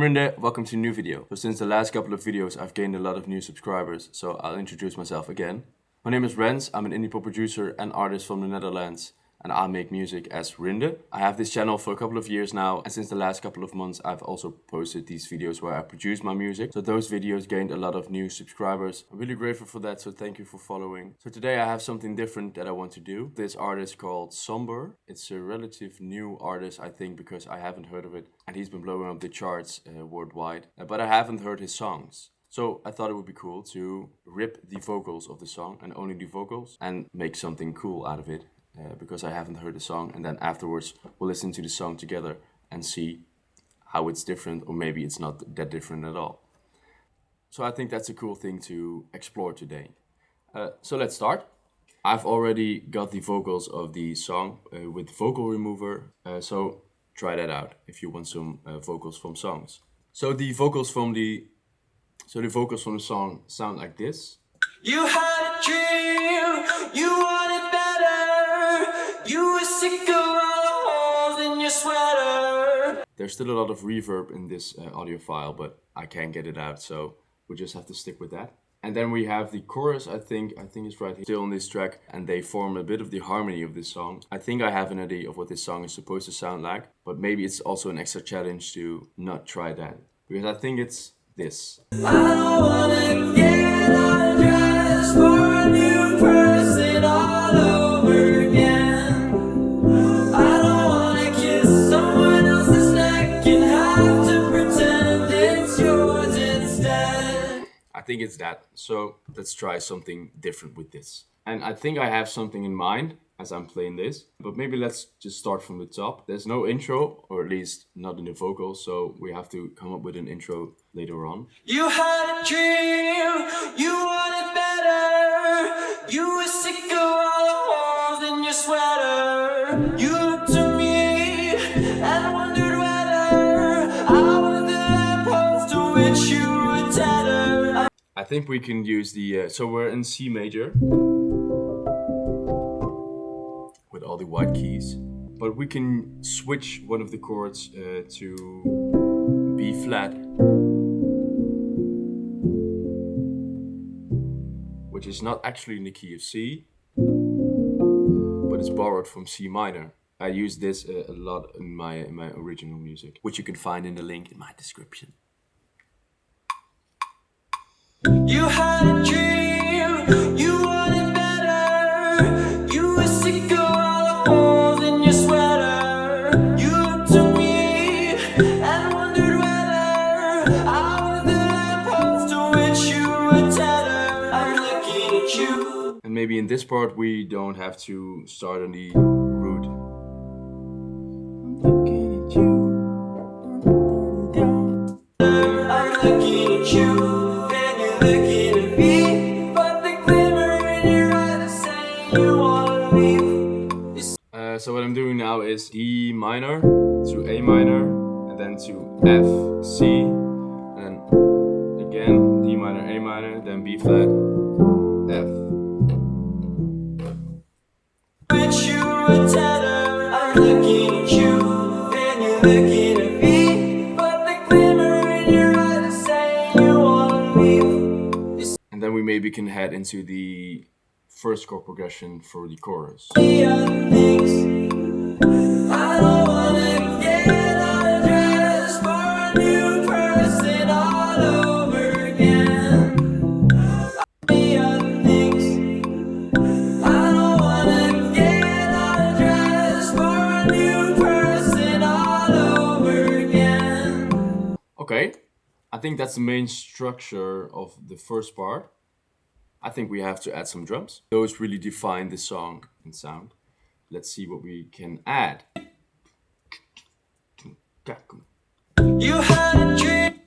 Rinde, welcome to a new video. So since the last couple of videos I've gained a lot of new subscribers, so I'll introduce myself again. My name is Rens, I'm an indie pop producer and artist from the Netherlands, and I make music as Rinde. I have this channel for a couple of years now, and since the last couple of months I've also posted these videos where I produce my music. So those videos gained a lot of new subscribers. I'm really grateful for that, so thank you for following. So today I have something different that I want to do. This artist called Sombr. It's a relative new artist, I think, because I haven't heard of it, and he's been blowing up the charts worldwide, but I haven't heard his songs. So I thought it would be cool to rip the vocals of the song, and only the vocals, and make something cool out of it. Because I haven't heard the song, and then afterwards we'll listen to the song together and see how it's different, or maybe it's not that different at all. So I think that's a cool thing to explore today. So let's start. I've already got the vocals of the song with vocal remover, so try that out if you want some vocals from songs. So the vocals from the song sound like this. You had a dream, you wanted better, you were sick of all the holes in your sweater. There's still a lot of reverb in this audio file, but I can't get it out, so we just have to stick with that. And then we have the chorus, I think it's right here, still on this track, and they form a bit of the harmony of this song. I think I have an idea of what this song is supposed to sound like, but maybe it's also an extra challenge to not try that, because I think it's this. I don't wanna get undressed for a new person all over again. I don't wanna kiss someone else's neck and have to pretend it's yours instead. I think it's that, so let's try something different with this. And I think I have something in mind as I'm playing this, but maybe let's just start from the top. There's no intro, or at least not in the vocals, so we have to come up with an intro later on. You had a dream, you wanted better, you were sick of all the holes in your sweater. You looked to me and wondered whether I was the lamppost to which you were tethered. I think we can use the, so we're in C major with all the white keys, but we can switch one of the chords to B flat, which is not actually in the key of C, but it's borrowed from C minor. I use this a lot in my original music, which you can find in the link in my description. You had a dream, you wanted better, you were sick of all the holes in your sweater. You looked to me and wondered whether I was the lamppost to which you were tethered. I'm looking at you. And maybe in this part we don't have to start on the root. I'm looking at you. I'm looking at you. So what I'm doing now is D minor to A minor, and then to F, C, and again D minor, A minor, then B flat, F. Which you were tethered, I'm looking at you, and you're looking at me, but the glimmer in your eyes is saying you wanna leave. And then we maybe can head into the first chord progression for the chorus. I don't wanna get undressed for a new person all over again. The other things. I don't wanna get undressed for a new person all over again. Okay, I think that's the main structure of the first part. I think we have to add some drums. Those really define the song and sound. Let's see what we can add. You had a dream,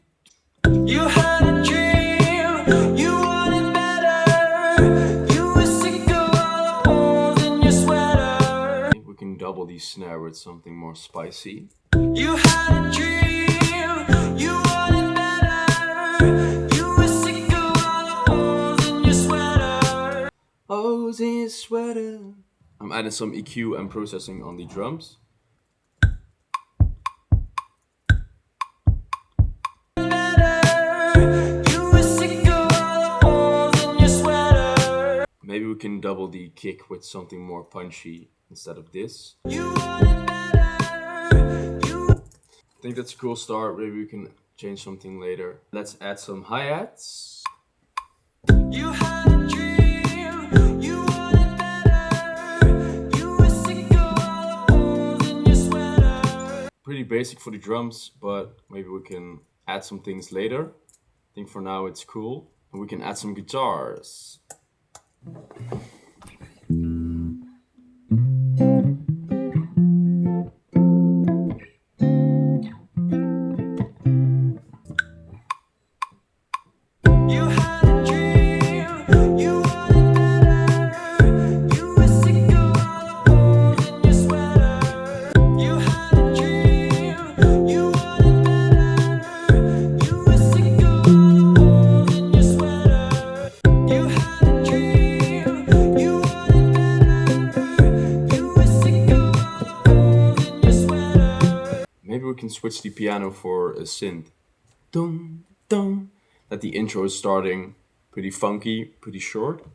you had a dream, you wanted better, you were sick of all the holes in your sweater. I think we can double the snare with something more spicy. You had a dream, you wanted better, you were sick of all the holes in your sweater. Holes in your sweater. I'm adding some EQ and processing on the drums. can double the kick with something more punchy instead of this. You wanted better. I think that's a cool start. Maybe we can change something later. Let's add some hi-hats. You had a dream. You wanted better. You were sick of all the holes in your sweater. Pretty basic for the drums, but maybe we can add some things later. I think for now it's cool. And we can add some guitars. You had a dream. You wanted better. You were sick of all the holes in your sweater. You had a dream. You wanted better. You were sick of all the holes in your sweater. You had a dream. You wanted better. You were sick of all the holes in your sweater. Maybe we can switch the piano for a synth. Dum, dum. That the intro is starting pretty funky, pretty short.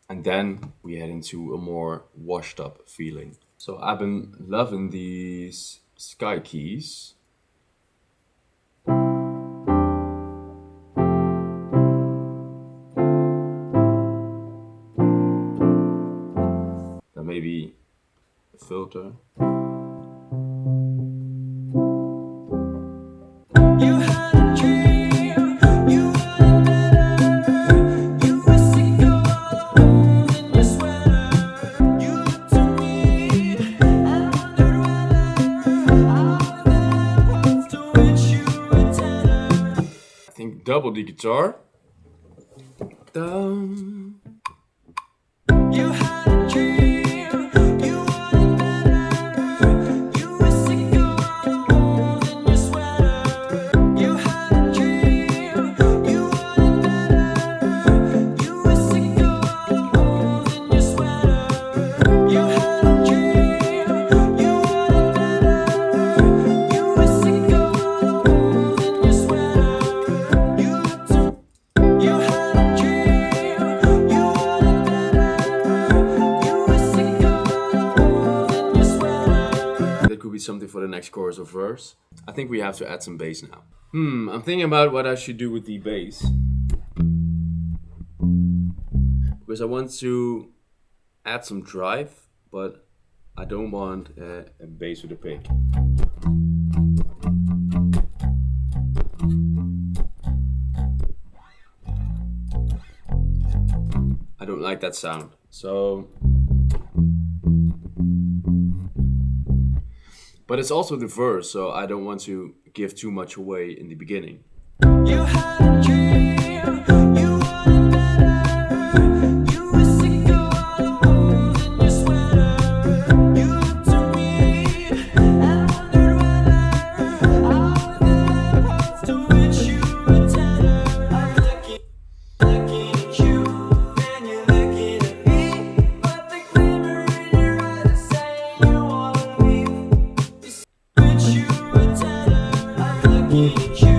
And then we head into a more washed up feeling. So I've been loving these sky keys. Then maybe a filter. You had a dream. You wanted better. You were sick of all the holes in your sweater. You looked to me and wondered whether I were the parts to which you were tethered. I think double the guitar. Dum. You had a dream. You wanted better. You were sick of all the holes in your sweater. You had a dream. You wanted better. You were sick of all the holes in your sweater. You had a dream. You wanted better. You were sick of all the holes in your sweater. You looked to. You had a dream. You wanted better. You were sick of all the holes in your sweater. That could be something for the next chorus or verse. I think we have to add some bass now. I'm thinking about what I should do with the bass. Because I want to add some drive, but I don't want a bass with a pick. I don't like that sound. So, but it's also the verse, so I don't want to give too much away in the beginning. You had a dream. You wanted better. You were sick of all the holes in your sweater. You looked to me and wondered whether I were the parts to which you were tethered. I'm looking at you and you're looking at me, but the glimmer in your eyes is saying you wanna leave. Which you were tethered. I'm looking at you.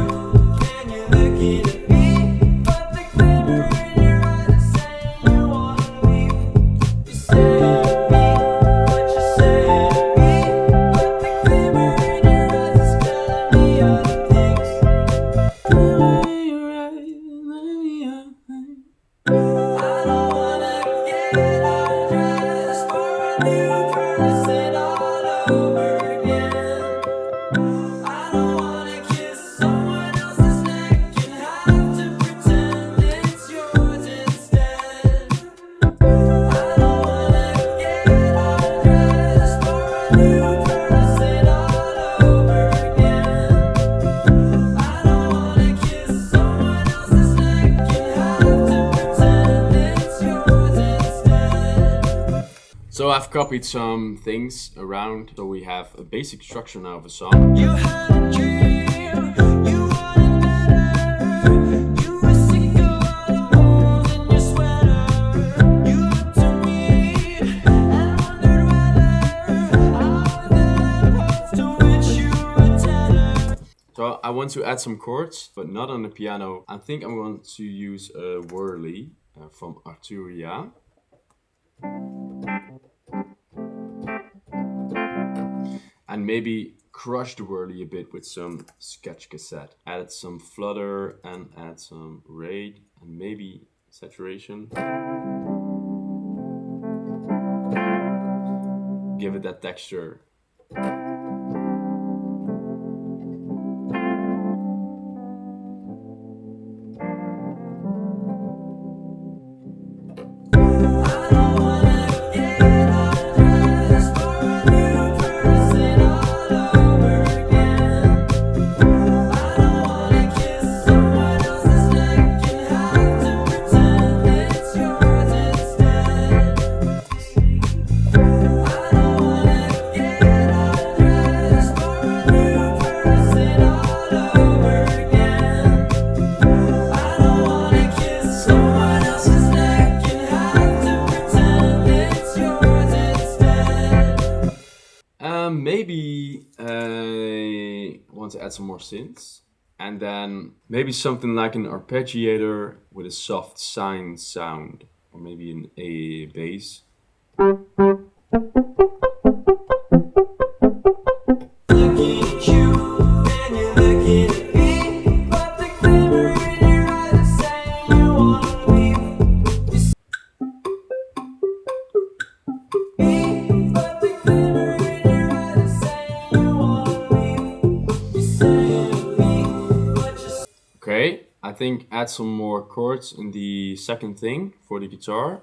So I've copied some things around, so we have a basic structure now of a song. You had a dream, you wanted better. You were sick of all the holes in your sweater. You looked to me and wondered whether I were the parts to which you were tethered. So I want to add some chords, but not on the piano. I think I'm going to use a whirly from Arturia. And maybe crush the whirly a bit with some sketch cassette. Add some flutter and add some rate and maybe saturation. Give it that texture. Maybe I want to add some more synths, and then maybe something like an arpeggiator with a soft sine sound, or maybe an A bass. Okay, I think add some more chords in the second thing for the guitar.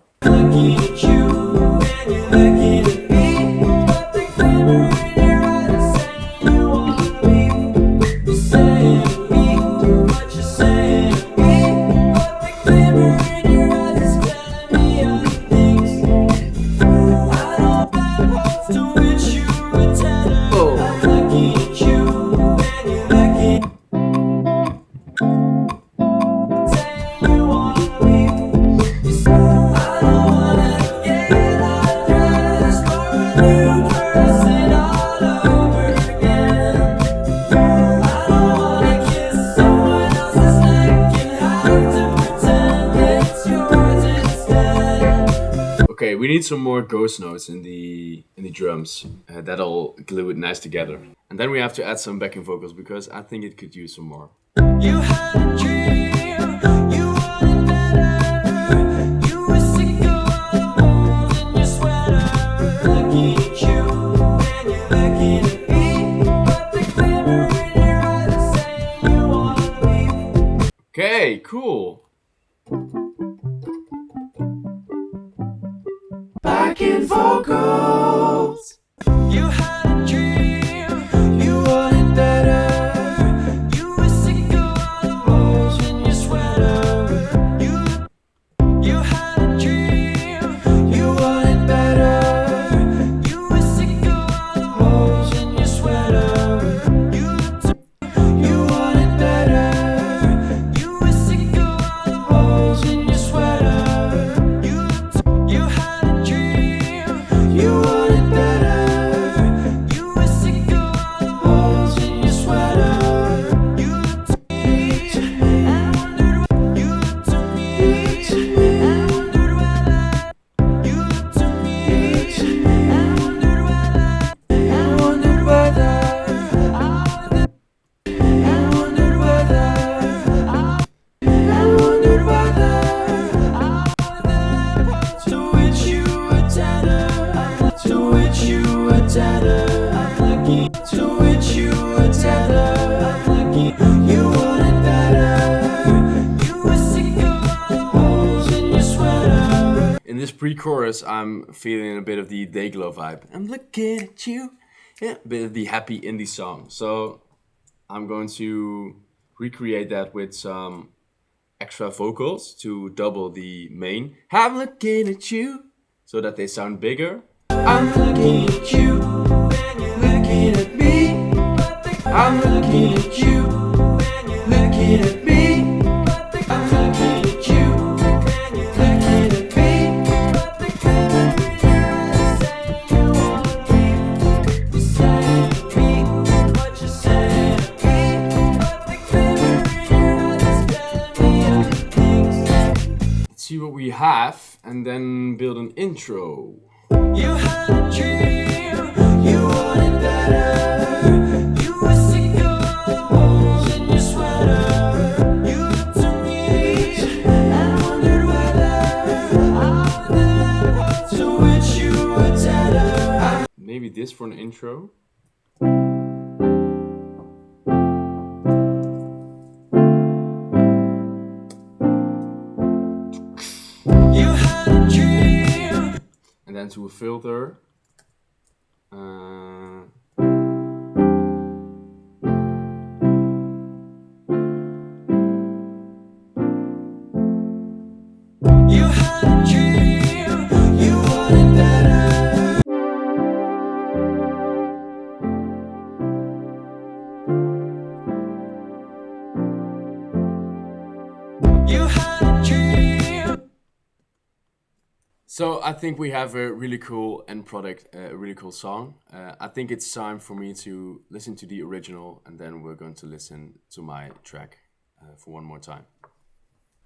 Okay, we need some more ghost notes in the drums. That'll glue it nice together. And then we have to add some backing vocals because I think it could use some more. You had a dream, you wanted better. You were sick of all the holes in your sweater. Looking at you and you're looking at me, but the glimmer in your eyes is saying you wanna leave. Okay, cool. Backing vocals. You had a dream, you wanted better. You were sick of all the holes in your sweater. You had a dream, you wanted better. You were sick of all the holes in your sweater. You wanted better. You were sick of all the holes in your sweater. You had a dream, you wanted better. You were sick of all the holes in your sweater. You took me and wondered you took me and wondered whether you took me and wondered whether and wondered whether I would and wondered whether I and wondered whether I would then post to which you were tethered, to which you were tethered. I'm lucky to which you were tethered. I'm lucky you wanted better. You were sick of all the holes in your sweater. In this pre-chorus, I'm feeling a bit of the Dayglow vibe. I'm looking at you. Yeah, a bit of the happy indie song. So I'm going to recreate that with some extra vocals to double the main. I'm looking at you, so that they sound bigger. I'm looking at you and you're looking at me. I'm looking at you and you're looking at me. I'm looking at you and you're looking at me. But the glimmer in your eyes is saying you wanna leave. You're saying to me what you're saying to me. But the glimmer in your eyes is telling me other things. Let's see what we have. and then build an intro. You had a dream, you wanted better. You were sick of all the holes in your sweater. You looked to me and wondered whether I would the level to which you were tethered. Maybe this for an intro. You had a dream. And then to a filter. You had a dream, you wanted better. You had a dream. So I think we have a really cool end product, a really cool song. I think it's time for me to listen to the original, and then we're going to listen to my track for one more time.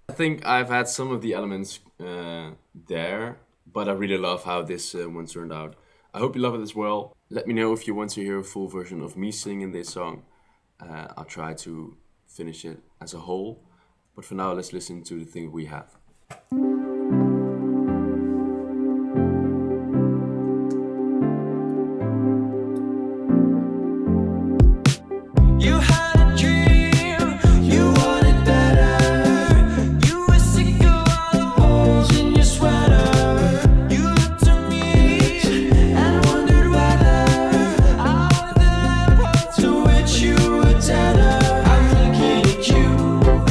I think I've had some of the elements there, but I really love how this one turned out. I hope you love it as well. Let me know if you want to hear a full version of me singing this song. I'll try to finish it as a whole, but for now let's listen to the thing we have. You had a dream, you wanted better. You were sick of all the holes in your sweater. You looked to me and wondered whether I was the level to which you were tethered. I'm looking at you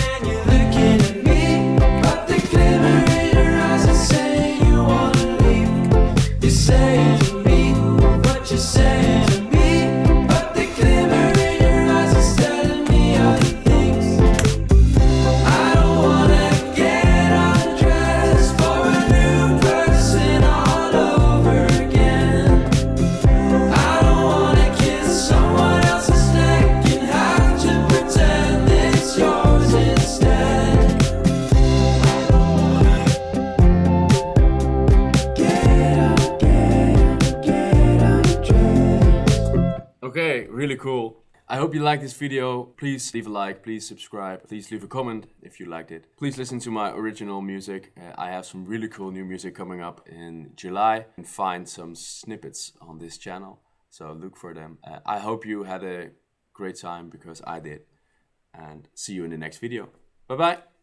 and you're looking at me, but the glimmer in your eyes is saying you wanna leave. You're saying to me what you're saying to me, but the glimmer in your eyes is telling me other things. I don't wanna get undressed for a new person all over again. I don't wanna kiss someone else's neck and have to pretend it's yours instead. I don't wanna get undressed. Okay, really cool. I hope you liked this video. Please leave a like, please subscribe, please leave a comment if you liked it. Please listen to my original music. I have some really cool new music coming up in July, and find some snippets on this channel, so look for them. I hope you had a great time, because I did, and see you in the next video. Bye bye.